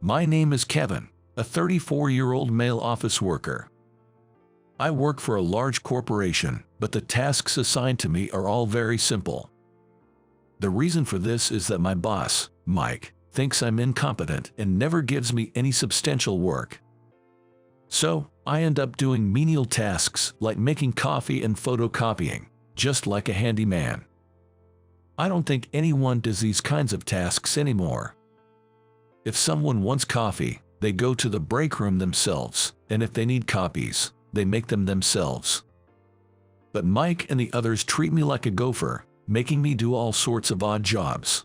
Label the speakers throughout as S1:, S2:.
S1: My name is Kevin, a 34-year-old male office worker. I work for a large corporation, but the tasks assigned to me are all very simple. The reason for this is that my boss, Mike, thinks I'm incompetent and never gives me any substantial work. So, I end up doing menial tasks like making coffee and photocopying, just like a handyman. I don't think anyone does these kinds of tasks anymore. If someone wants coffee, they go to the break room themselves, and if they need copies, they make them themselves. But Mike and the others treat me like a gopher, making me do all sorts of odd jobs.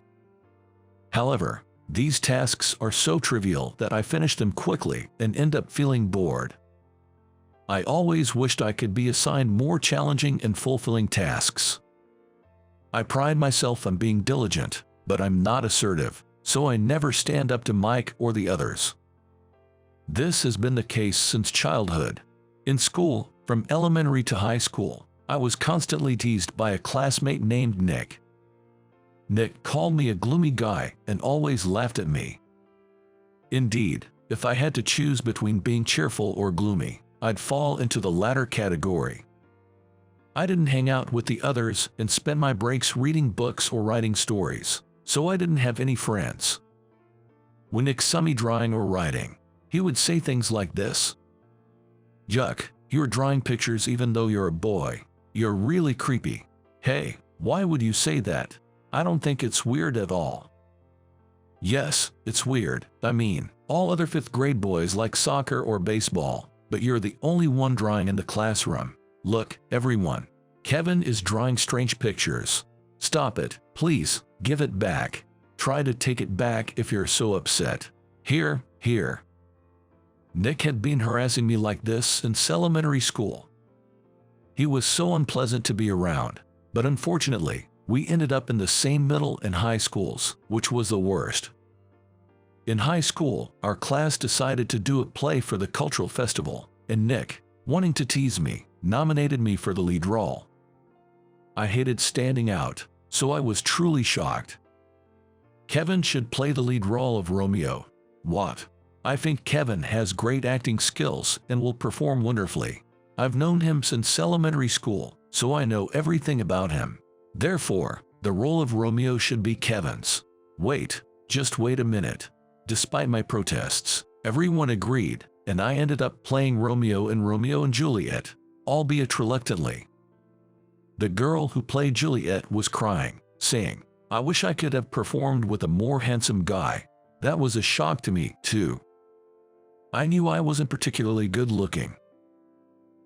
S1: However, these tasks are so trivial that I finish them quickly and end up feeling bored. I always wished I could be assigned more challenging and fulfilling tasks. I pride myself on being diligent, but I'm not assertive, so I never stand up to Mike or the others. This has been the case since childhood. In school, from elementary to high school, I was constantly teased by a classmate named Nick. Nick called me a gloomy guy and always laughed at me. Indeed, if I had to choose between being cheerful or gloomy, I'd fall into the latter category. I didn't hang out with the others and spend my breaks reading books or writing stories, so I didn't have any friends. When Nick saw me drawing or writing, he would say things like this: "Yuck, you're drawing pictures even though you're a boy. You're really creepy. Hey, why would you say that? I don't think it's weird at all." Yes, it's weird. I mean, all other fifth-grade boys like soccer or baseball, but you're the only one drawing in the classroom. Look, everyone. Kevin is drawing strange pictures. Stop it, please, give it back. Try to take it back if you're so upset. Here. Nick had been harassing me like this since elementary school. He was so unpleasant to be around, but unfortunately, we ended up in the same middle and high schools, which was the worst. In high school, our class decided to do a play for the cultural festival, and Nick, wanting to tease me, nominated me for the lead role. I hated standing out, so I was truly shocked. Kevin should play the lead role of Romeo. What? I think Kevin has great acting skills and will perform wonderfully. I've known him since elementary school, so I know everything about him. Therefore, the role of Romeo should be Kevin's. Just wait a minute. Despite my protests, everyone agreed, and I ended up playing Romeo and Juliet, albeit reluctantly. The girl who played Juliet was crying, saying, "I wish I could have performed with a more handsome guy." That was a shock to me, too. I knew I wasn't particularly good looking.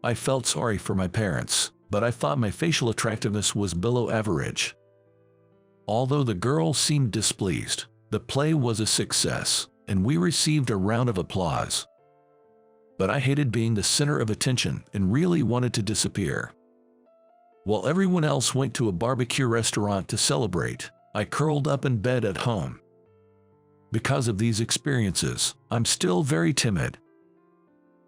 S1: I felt sorry for my parents, but I thought my facial attractiveness was below average. Although the girl seemed displeased, the play was a success, and we received a round of applause. But I hated being the center of attention and really wanted to disappear. While everyone else went to a barbecue restaurant to celebrate, I curled up in bed at home. Because of these experiences, I'm still very timid.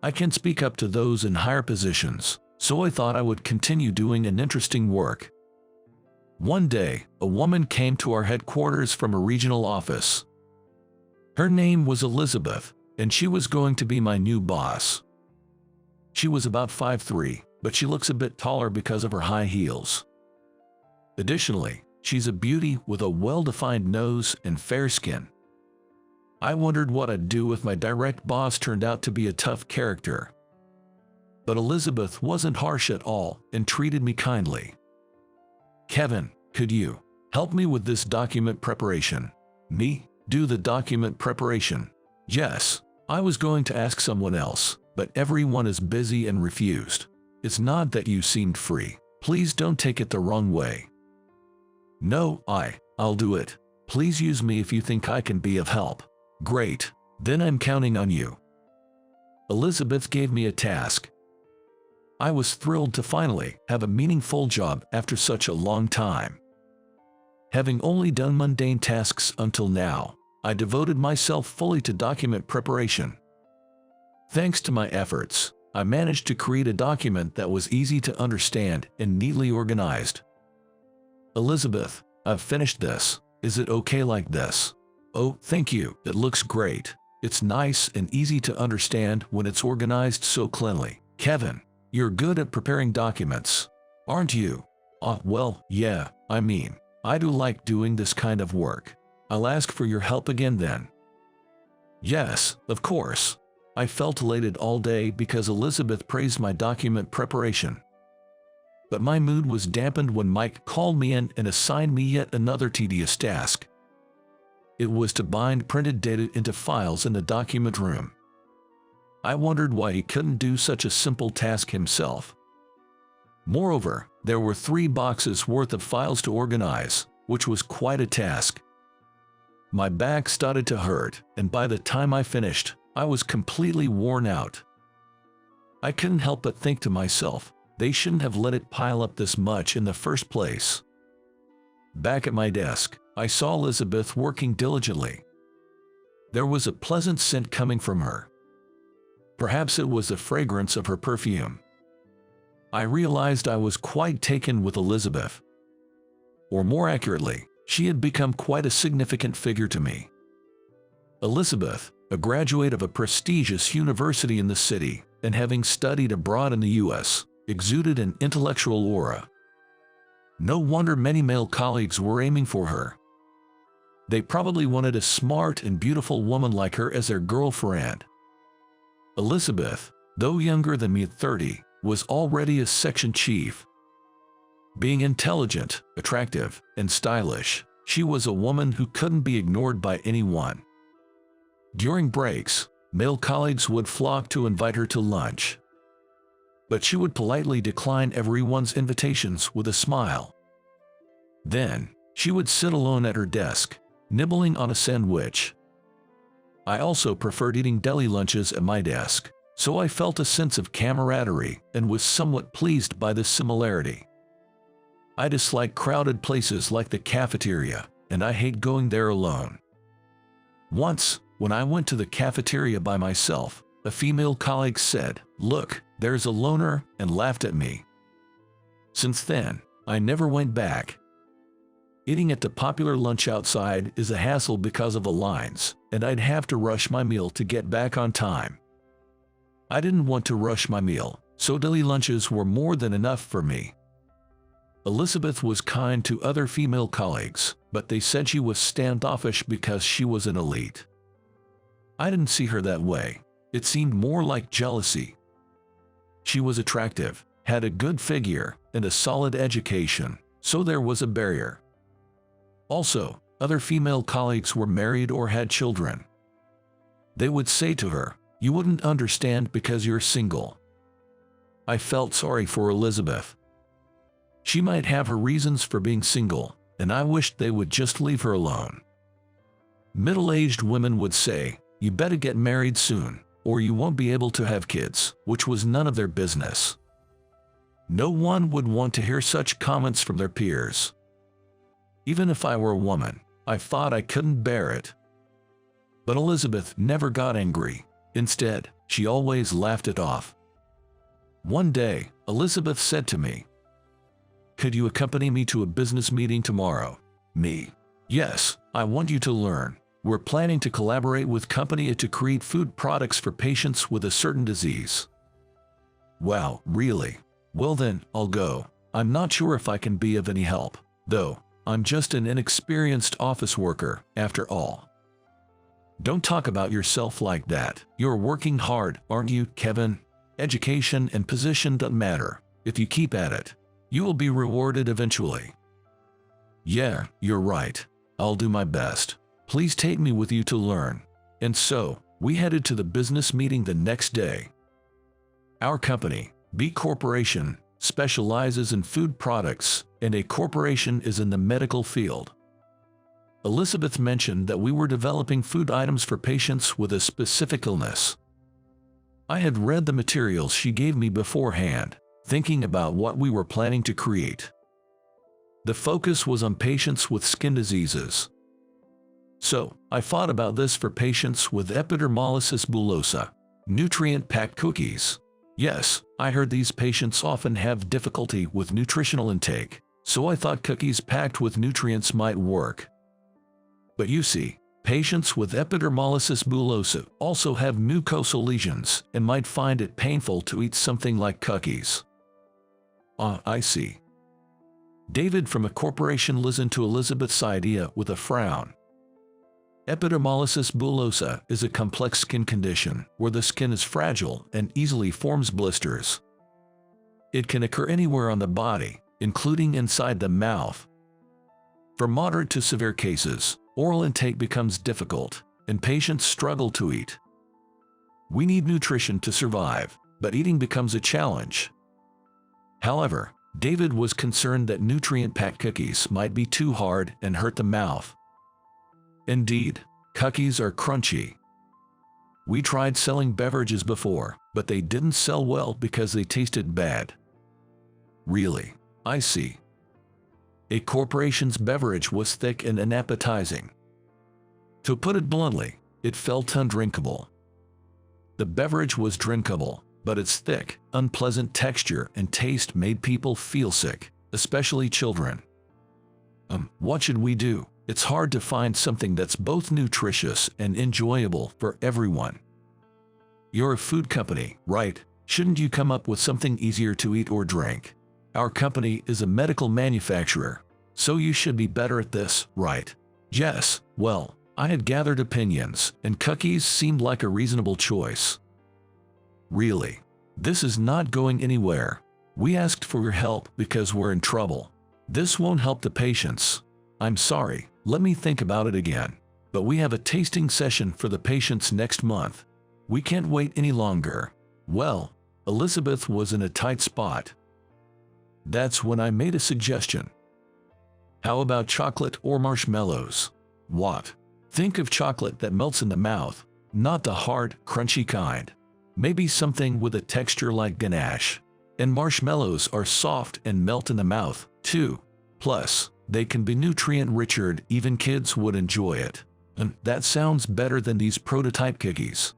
S1: I can speak up to those in higher positions, so I thought I would continue doing an interesting work. One day, a woman came to our headquarters from a regional office. Her name was Elizabeth, and she was going to be my new boss. She was about 5'3", but she looks a bit taller because of her high heels. Additionally, she's a beauty with a well-defined nose and fair skin. I wondered what I'd do if my direct boss turned out to be a tough character. But Elizabeth wasn't harsh at all and treated me kindly. "Kevin, could you help me with this document preparation?" "Me? Do the document preparation?" "Yes, I was going to ask someone else, but everyone is busy and refused. It's not that you seemed free. Please don't take it the wrong way." "No, I'll do it. Please use me if you think I can be of help." "Great, then I'm counting on you." Elizabeth gave me a task. I was thrilled to finally have a meaningful job after such a long time. Having only done mundane tasks until now, I devoted myself fully to document preparation. Thanks to my efforts, I managed to create a document that was easy to understand and neatly organized. "Elizabeth, I've finished this. Is it okay like this?" "Oh, thank you, it looks great. It's nice and easy to understand when it's organized so cleanly. Kevin, you're good at preparing documents, aren't you? Well, yeah, I do like doing this kind of work. I'll ask for your help again then. Yes, of course. I felt elated all day because Elizabeth praised my document preparation. But my mood was dampened when Mike called me in and assigned me yet another tedious task. It was to bind printed data into files in the document room. I wondered why he couldn't do such a simple task himself. Moreover, there were 3 boxes worth of files to organize, which was quite a task. My back started to hurt, and by the time I finished, I was completely worn out. I couldn't help but think to myself, they shouldn't have let it pile up this much in the first place. Back at my desk, I saw Elizabeth working diligently. There was a pleasant scent coming from her. Perhaps it was the fragrance of her perfume. I realized I was quite taken with Elizabeth. Or more accurately, she had become quite a significant figure to me. Elizabeth, a graduate of a prestigious university in the city, and having studied abroad in the U.S., exuded an intellectual aura. No wonder many male colleagues were aiming for her. They probably wanted a smart and beautiful woman like her as their girlfriend. Elizabeth, though younger than me at 30, was already a section chief. Being intelligent, attractive, and stylish, she was a woman who couldn't be ignored by anyone. During breaks, male colleagues would flock to invite her to lunch. But she would politely decline everyone's invitations with a smile. Then, she would sit alone at her desk, nibbling on a sandwich. I also preferred eating deli lunches at my desk, so I felt a sense of camaraderie and was somewhat pleased by this similarity. I dislike crowded places like the cafeteria, and I hate going there alone. Once, when I went to the cafeteria by myself, a female colleague said, "Look, there's a loner," and laughed at me. Since then, I never went back. Eating at the popular lunch outside is a hassle because of the lines, and I'd have to rush my meal to get back on time. I didn't want to rush my meal, so deli lunches were more than enough for me. Elizabeth was kind to other female colleagues, but they said she was standoffish because she was an elite. I didn't see her that way. It seemed more like jealousy. She was attractive, had a good figure, and a solid education, so there was a barrier. Also, other female colleagues were married or had children. They would say to her, "You wouldn't understand because you're single." I felt sorry for Elizabeth. She might have her reasons for being single, and I wished they would just leave her alone. Middle-aged women would say, "You better get married soon, or you won't be able to have kids," which was none of their business. No one would want to hear such comments from their peers. Even if I were a woman, I thought I couldn't bear it. But Elizabeth never got angry. Instead, she always laughed it off. One day, Elizabeth said to me, "Could you accompany me to a business meeting tomorrow?" Me. "Yes, I want you to learn. We're planning to collaborate with company A to create food products for patients with a certain disease." Wow, really? Well then, I'll go. I'm not sure if I can be of any help, though. I'm just an inexperienced office worker, after all. Don't talk about yourself like that. You're working hard, aren't you, Kevin? Education and position don't matter. If you keep at it, you will be rewarded eventually. Yeah, you're right. I'll do my best. Please take me with you to learn. And so, we headed to the business meeting the next day. Our company, B Corporation, specializes in food products, and A Corporation is in the medical field. Elizabeth mentioned that we were developing food items for patients with a specific illness. I had read the materials she gave me beforehand, thinking about what we were planning to create. The focus was on patients with skin diseases. So, I thought about this for patients with epidermolysis bullosa, nutrient-packed cookies. Yes, I heard these patients often have difficulty with nutritional intake, so I thought cookies packed with nutrients might work. But you see, Patients with epidermolysis bullosa also have mucosal lesions and might find it painful to eat something like cookies. Ah, I see. David from a corporation listened to Elizabeth's idea with a frown. Epidermolysis bullosa is a complex skin condition where the skin is fragile and easily forms blisters. It can occur anywhere on the body, including inside the mouth. For moderate to severe cases, oral intake becomes difficult, and patients struggle to eat. We need nutrition to survive, but eating becomes a challenge. However, David was concerned that nutrient-packed cookies might be too hard and hurt the mouth. Indeed, cookies are crunchy. We tried selling beverages before, but they didn't sell well because they tasted bad. Really? I see. A corporation's beverage was thick and unappetizing. To put it bluntly, it felt undrinkable. The beverage was drinkable, but its thick, unpleasant texture and taste made people feel sick, especially children. What should we do? It's hard to find something that's both nutritious and enjoyable for everyone. You're a food company, right? Shouldn't you come up with something easier to eat or drink? Our company is a medical manufacturer, so you should be better at this, right? Yes, well, I had gathered opinions, and cookies seemed like a reasonable choice. Really? This is not going anywhere. We asked for your help because we're in trouble. This won't help the patients. I'm sorry, let me think about it again. But we have a tasting session for the patients next month. We can't wait any longer. Well, Elizabeth was in a tight spot. That's when I made a suggestion. How about chocolate or marshmallows? What? Think of chocolate that melts in the mouth, not the hard, crunchy kind. Maybe something with a texture like ganache. And marshmallows are soft and melt in the mouth, too. Plus, they can be nutrient-richer, even kids would enjoy it. And that sounds better than these prototype cookies.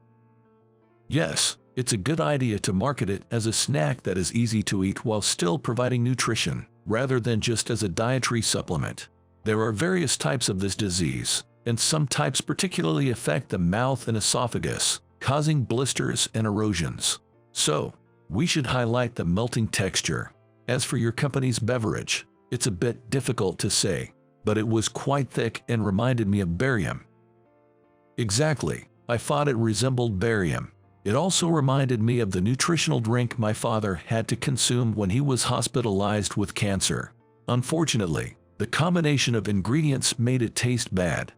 S1: Yes, it's a good idea to market it as a snack that is easy to eat while still providing nutrition, rather than just as a dietary supplement. There are various types of this disease, and some types particularly affect the mouth and esophagus, causing blisters and erosions. So, we should highlight the melting texture. As for your company's beverage, it's a bit difficult to say, but it was quite thick and reminded me of barium. Exactly, I thought it resembled barium. It also reminded me of the nutritional drink my father had to consume when he was hospitalized with cancer. Unfortunately, the combination of ingredients made it taste bad.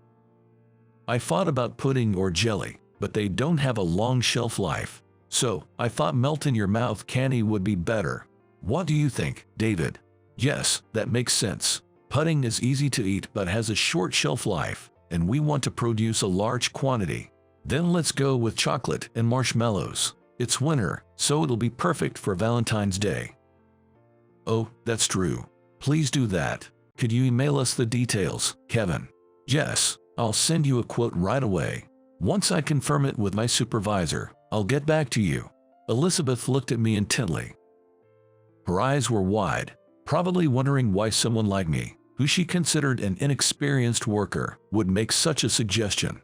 S1: I thought about pudding or jelly, but they don't have a long shelf life. So, I thought melt-in-your-mouth candy would be better. What do you think, David? Yes, that makes sense. Pudding is easy to eat but has a short shelf life, and we want to produce a large quantity. Then let's go with chocolate and marshmallows. It's winter, so it'll be perfect for Valentine's Day. Oh, that's true. Please do that. Could you email us the details, Kevin? Yes, I'll send you a quote right away. Once I confirm it with my supervisor, I'll get back to you. Elizabeth looked at me intently. Her eyes were wide, probably wondering why someone like me, who she considered an inexperienced worker, would make such a suggestion.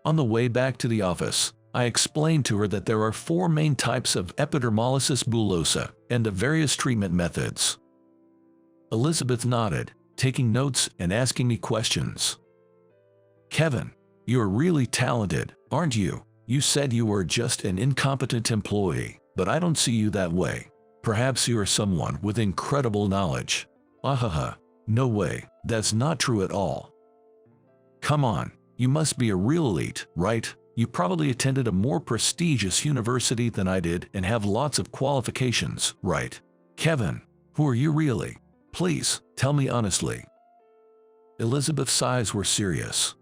S1: On the way back to the office, I explained to her that there are 4 main types of epidermolysis bullosa and the various treatment methods. Elizabeth nodded, taking notes and asking me questions. Kevin, you're really talented, aren't you? You said you were just an incompetent employee, but I don't see you that way. Perhaps you are someone with incredible knowledge. Ahaha, no way, that's not true at all. Come on, you must be a real elite, right? You probably attended a more prestigious university than I did and have lots of qualifications, right? Kevin, who are you really? Please, tell me honestly. Elizabeth's eyes were serious.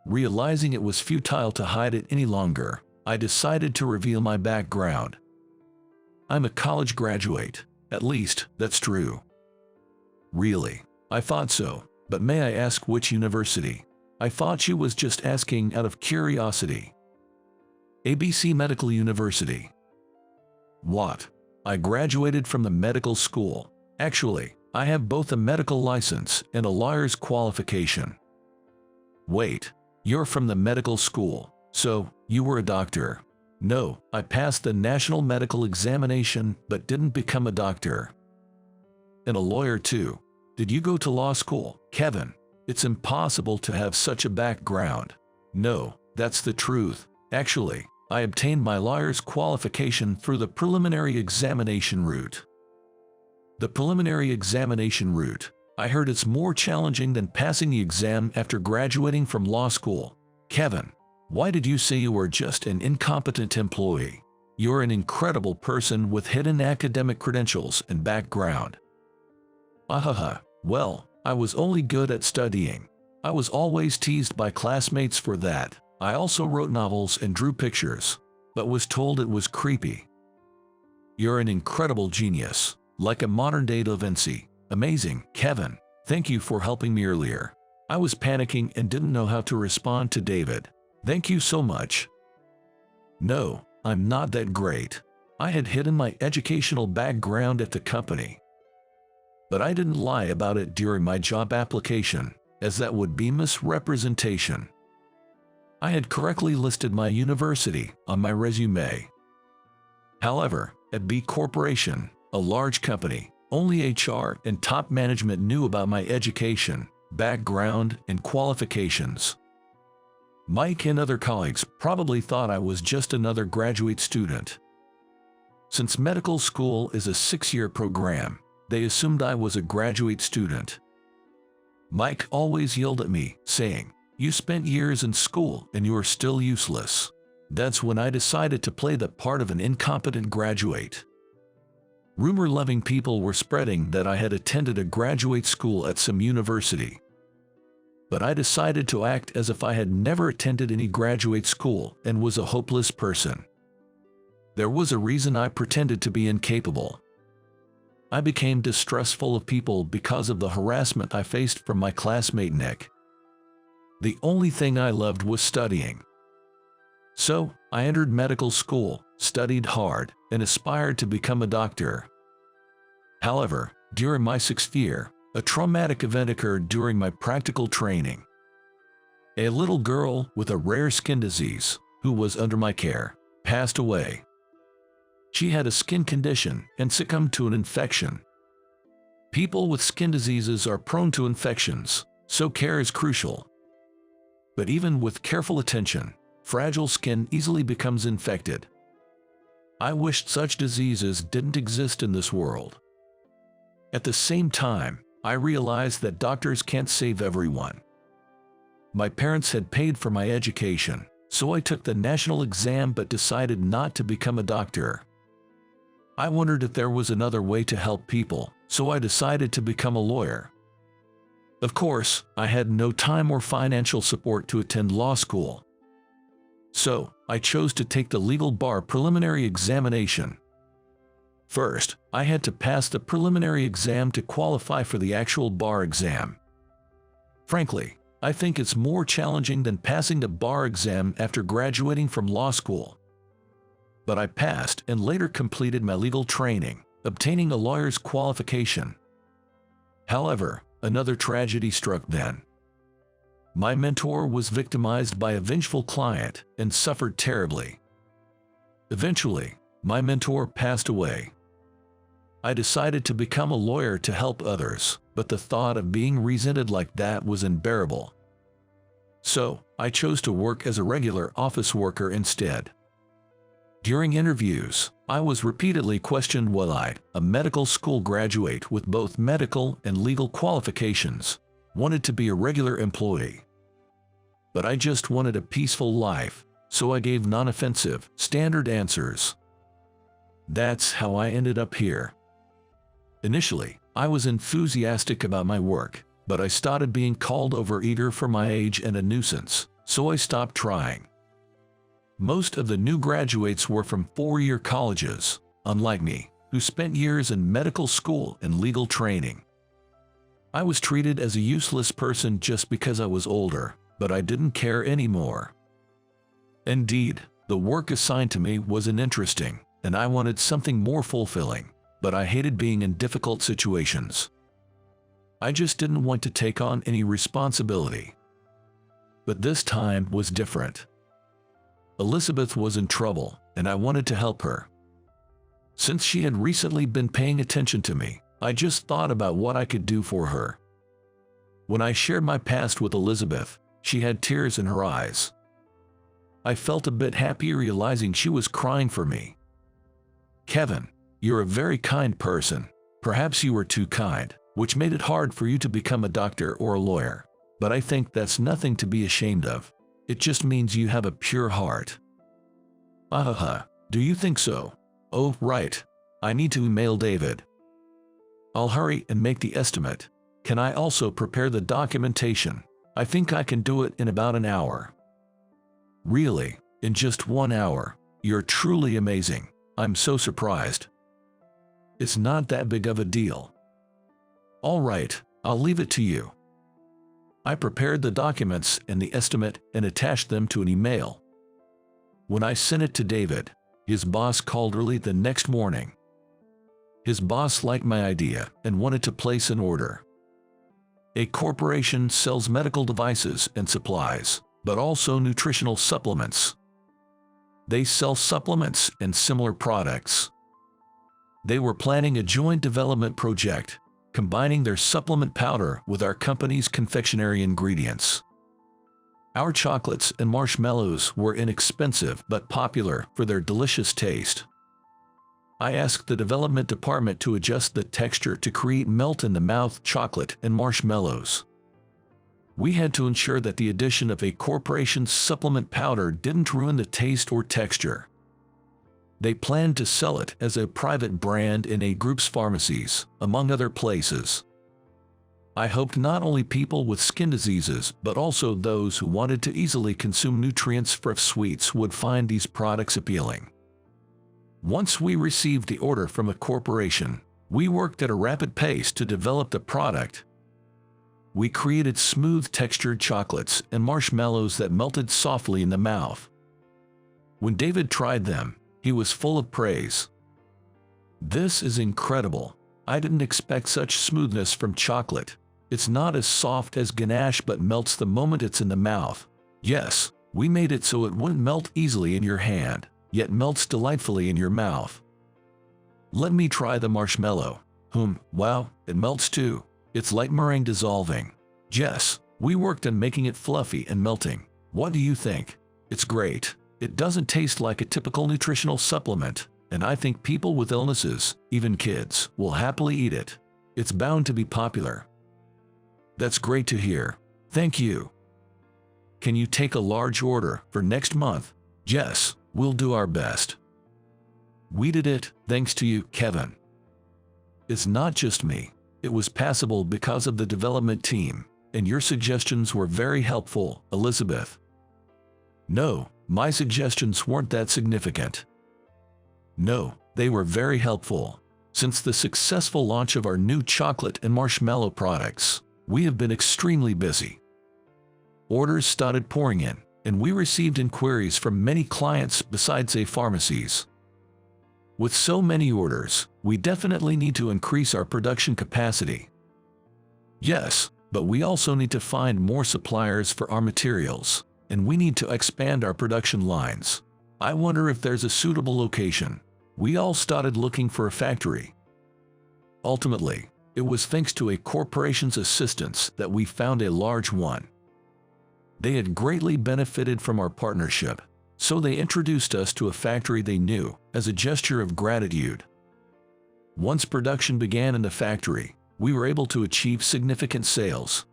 S1: Realizing it was futile to hide it any longer, I decided to reveal my background. I'm a college graduate. At least, that's true. Really? I thought so, but may I ask which university? I thought she was just asking out of curiosity. ABC Medical University. What? I graduated from the medical school. Actually, I have both a medical license and a lawyer's qualification. Wait, you're from the medical school, so you were a doctor? No, I passed the national medical examination but didn't become a doctor. And a lawyer too. Did you go to law school, Kevin? It's impossible to have such a background. No, that's the truth. Actually, I obtained my lawyer's qualification through the preliminary examination route. The preliminary examination route. I heard it's more challenging than passing the exam after graduating from law school. Kevin, why did you say you were just an incompetent employee? You're an incredible person with hidden academic credentials and background. Ahaha, well, I was only good at studying. I was always teased by classmates for that. I also wrote novels and drew pictures, but was told it was creepy. You're an incredible genius, like a modern-day Da Vinci. Amazing, Kevin. Thank you for helping me earlier. I was panicking and didn't know how to respond to David. Thank you so much. No, I'm not that great. I had hidden my educational background at the company. But I didn't lie about it during my job application, as that would be misrepresentation. I had correctly listed my university on my resume. However, at B Corporation, a large company, only HR and top management knew about my education, background, and qualifications. Mike and other colleagues probably thought I was just another graduate student. Since medical school is a 6-year program, they assumed I was a graduate student. Mike always yelled at me, saying, "You spent years in school and you are still useless." That's when I decided to play the part of an incompetent graduate. Rumor-loving people were spreading that I had attended a graduate school at some university. But I decided to act as if I had never attended any graduate school and was a hopeless person. There was a reason I pretended to be incapable. I became distrustful of people because of the harassment I faced from my classmate Nick. The only thing I loved was studying. So, I entered medical school, studied hard, and aspired to become a doctor. However, during my 6th year, a traumatic event occurred during my practical training. A little girl with a rare skin disease, who was under my care, passed away. She had a skin condition and succumbed to an infection. People with skin diseases are prone to infections, so care is crucial. But even with careful attention, fragile skin easily becomes infected. I wished such diseases didn't exist in this world. At the same time, I realized that doctors can't save everyone. My parents had paid for my education, so I took the national exam but decided not to become a doctor. I wondered if there was another way to help people, so I decided to become a lawyer. Of course, I had no time or financial support to attend law school. So, I chose to take the legal bar preliminary examination. First, I had to pass the preliminary exam to qualify for the actual bar exam. Frankly, I think it's more challenging than passing the bar exam after graduating from law school. But I passed and later completed my legal training, obtaining a lawyer's qualification. However, another tragedy struck then. My mentor was victimized by a vengeful client and suffered terribly. Eventually, my mentor passed away. I decided to become a lawyer to help others, but the thought of being resented like that was unbearable. So, I chose to work as a regular office worker instead. During interviews, I was repeatedly questioned whether I, a medical school graduate with both medical and legal qualifications, wanted to be a regular employee. But I just wanted a peaceful life, so I gave non-offensive, standard answers. That's how I ended up here. Initially, I was enthusiastic about my work, but I started being called overeager for my age and a nuisance, so I stopped trying. Most of the new graduates were from 4-year colleges, unlike me, who spent years in medical school and legal training. I was treated as a useless person just because I was older, but I didn't care anymore. Indeed, the work assigned to me wasn't interesting, and I wanted something more fulfilling, but I hated being in difficult situations. I just didn't want to take on any responsibility. But this time was different. Elizabeth was in trouble, and I wanted to help her. Since she had recently been paying attention to me, I just thought about what I could do for her. When I shared my past with Elizabeth, she had tears in her eyes. I felt a bit happy realizing she was crying for me. Kevin, you're a very kind person. Perhaps you were too kind, which made it hard for you to become a doctor or a lawyer. But I think that's nothing to be ashamed of. It just means you have a pure heart. Do you think so? Oh, right. I need to email David. I'll hurry and make the estimate. Can I also prepare the documentation? I think I can do it in about an hour. Really? In just 1 hour? You're truly amazing. I'm so surprised. It's not that big of a deal. All right, I'll leave it to you. I prepared the documents and the estimate and attached them to an email. When I sent it to David, his boss called early the next morning. His boss liked my idea and wanted to place an order. A corporation sells medical devices and supplies, but also nutritional supplements. They sell supplements and similar products. They were planning a joint development project, combining their supplement powder with our company's confectionery ingredients. Our chocolates and marshmallows were inexpensive but popular for their delicious taste. I asked the development department to adjust the texture to create melt-in-the-mouth chocolate and marshmallows. We had to ensure that the addition of a corporation's supplement powder didn't ruin the taste or texture. They planned to sell it as a private brand in a group's pharmacies, among other places. I hoped not only people with skin diseases but also those who wanted to easily consume nutrients-rich sweets would find these products appealing. Once we received the order from a corporation, we worked at a rapid pace to develop the product. We created smooth textured chocolates and marshmallows that melted softly in the mouth. When David tried them, he was full of praise. This is incredible. I didn't expect such smoothness from chocolate. It's not as soft as ganache but melts the moment it's in the mouth. Yes, we made it so it wouldn't melt easily in your hand, yet melts delightfully in your mouth. Let me try the marshmallow. Wow, it melts too. It's like meringue dissolving. Jess, we worked on making it fluffy and melting. What do you think? It's great. It doesn't taste like a typical nutritional supplement, and I think people with illnesses, even kids, will happily eat it. It's bound to be popular. That's great to hear. Thank you. Can you take a large order for next month? Jess, we'll do our best. We did it, thanks to you, Kevin. It's not just me. It was passable because of the development team, and your suggestions were very helpful, Elizabeth. No, my suggestions weren't that significant. No, they were very helpful. Since the successful launch of our new chocolate and marshmallow products, we have been extremely busy. Orders started pouring in, and we received inquiries from many clients besides pharmacies. With so many orders, we definitely need to increase our production capacity. Yes, but we also need to find more suppliers for our materials, and we need to expand our production lines. I wonder if there's a suitable location. We all started looking for a factory. Ultimately, it was thanks to a corporation's assistance that we found a large one. They had greatly benefited from our partnership, so they introduced us to a factory they knew as a gesture of gratitude. Once production began in the factory, we were able to achieve significant sales.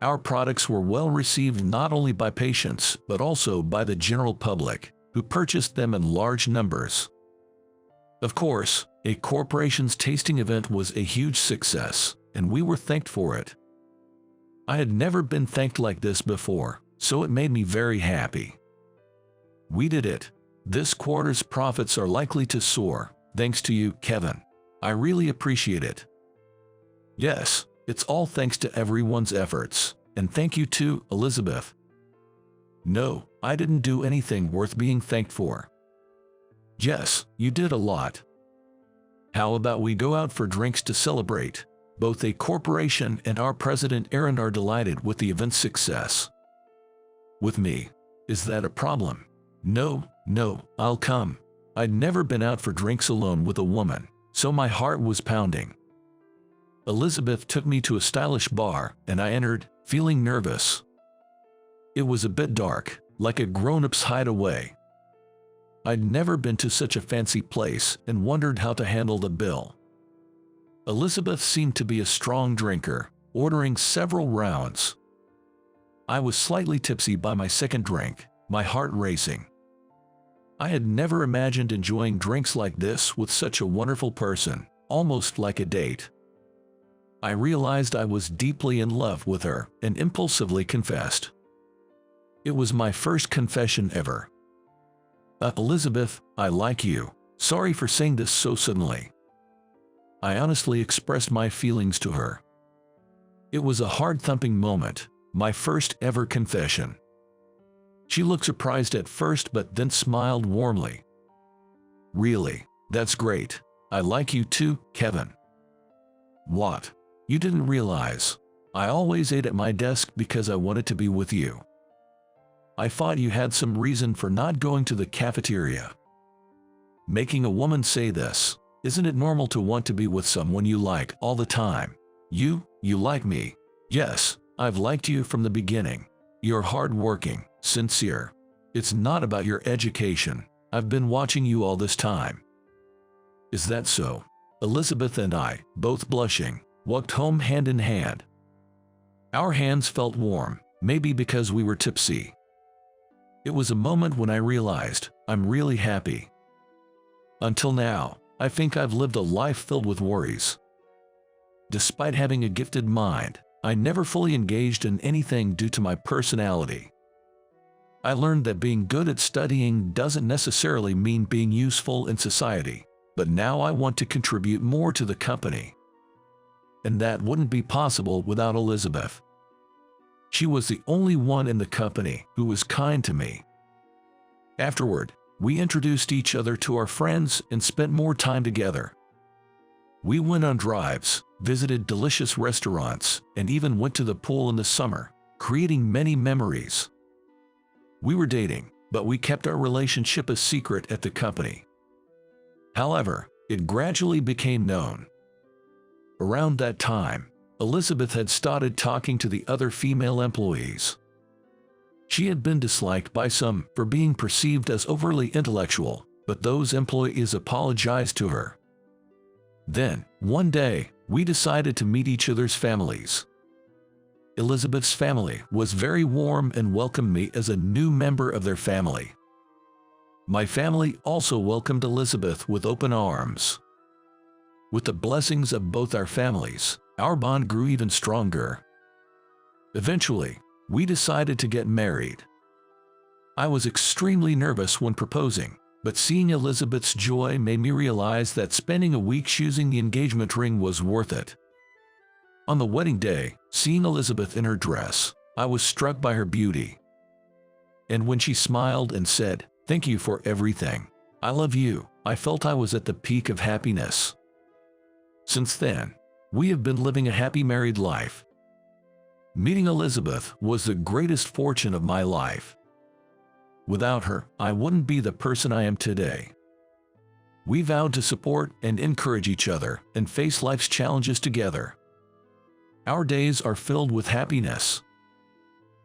S1: Our products were well received not only by patients but also by the general public, who purchased them in large numbers. Of course, a corporation's tasting event was a huge success, and we were thanked for it. I had never been thanked like this before, so it made me very happy. We did it. This quarter's profits are likely to soar, thanks to you, Kevin. I really appreciate it. Yes, it's all thanks to everyone's efforts, and thank you too, Elizabeth. No, I didn't do anything worth being thanked for. Yes, you did a lot. How about we go out for drinks to celebrate? Both a corporation and our president Aaron are delighted with the event's success. with me. Is that a problem? No, I'll come. I'd never been out for drinks alone with a woman, so my heart was pounding. Elizabeth took me to a stylish bar, and I entered, feeling nervous. It was a bit dark, like a grown-up's hideaway. I'd never been to such a fancy place and wondered how to handle the bill. Elizabeth seemed to be a strong drinker, ordering several rounds. I was slightly tipsy by my second drink, my heart racing. I had never imagined enjoying drinks like this with such a wonderful person, almost like a date. I realized I was deeply in love with her and impulsively confessed. It was my first confession ever. Elizabeth, I like you. Sorry for saying this so suddenly. I honestly expressed my feelings to her. It was a heart-thumping moment, my first ever confession. She looked surprised at first but then smiled warmly. Really? That's great. I like you too, Kevin. What? You didn't realize. I always ate at my desk because I wanted to be with you. I thought you had some reason for not going to the cafeteria. Making a woman say this, isn't it normal to want to be with someone you like all the time? You like me. Yes, I've liked you from the beginning. You're hardworking, sincere. It's not about your education. I've been watching you all this time. Is that so? Elizabeth and I, both blushing, walked home hand in hand. Our hands felt warm, maybe because we were tipsy. It was a moment when I realized I'm really happy. Until now, I think I've lived a life filled with worries. Despite having a gifted mind, I never fully engaged in anything due to my personality. I learned that being good at studying doesn't necessarily mean being useful in society, but now I want to contribute more to the company. And that wouldn't be possible without Elizabeth. She was the only one in the company who was kind to me. Afterward, we introduced each other to our friends and spent more time together. We went on drives, visited delicious restaurants, and even went to the pool in the summer, creating many memories. We were dating, but we kept our relationship a secret at the company. However, it gradually became known. Around that time, Elizabeth had started talking to the other female employees. She had been disliked by some for being perceived as overly intellectual, but those employees apologized to her. Then, one day, we decided to meet each other's families. Elizabeth's family was very warm and welcomed me as a new member of their family. My family also welcomed Elizabeth with open arms. With the blessings of both our families, our bond grew even stronger. Eventually, we decided to get married. I was extremely nervous when proposing, but seeing Elizabeth's joy made me realize that spending a week choosing the engagement ring was worth it. On the wedding day, seeing Elizabeth in her dress, I was struck by her beauty. And when she smiled and said, "Thank you for everything. I love you," I felt I was at the peak of happiness. Since then, we have been living a happy married life. Meeting Elizabeth was the greatest fortune of my life. Without her, I wouldn't be the person I am today. We vowed to support and encourage each other and face life's challenges together. Our days are filled with happiness.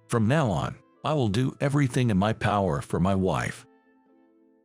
S1: From now on, I will do everything in my power for my wife.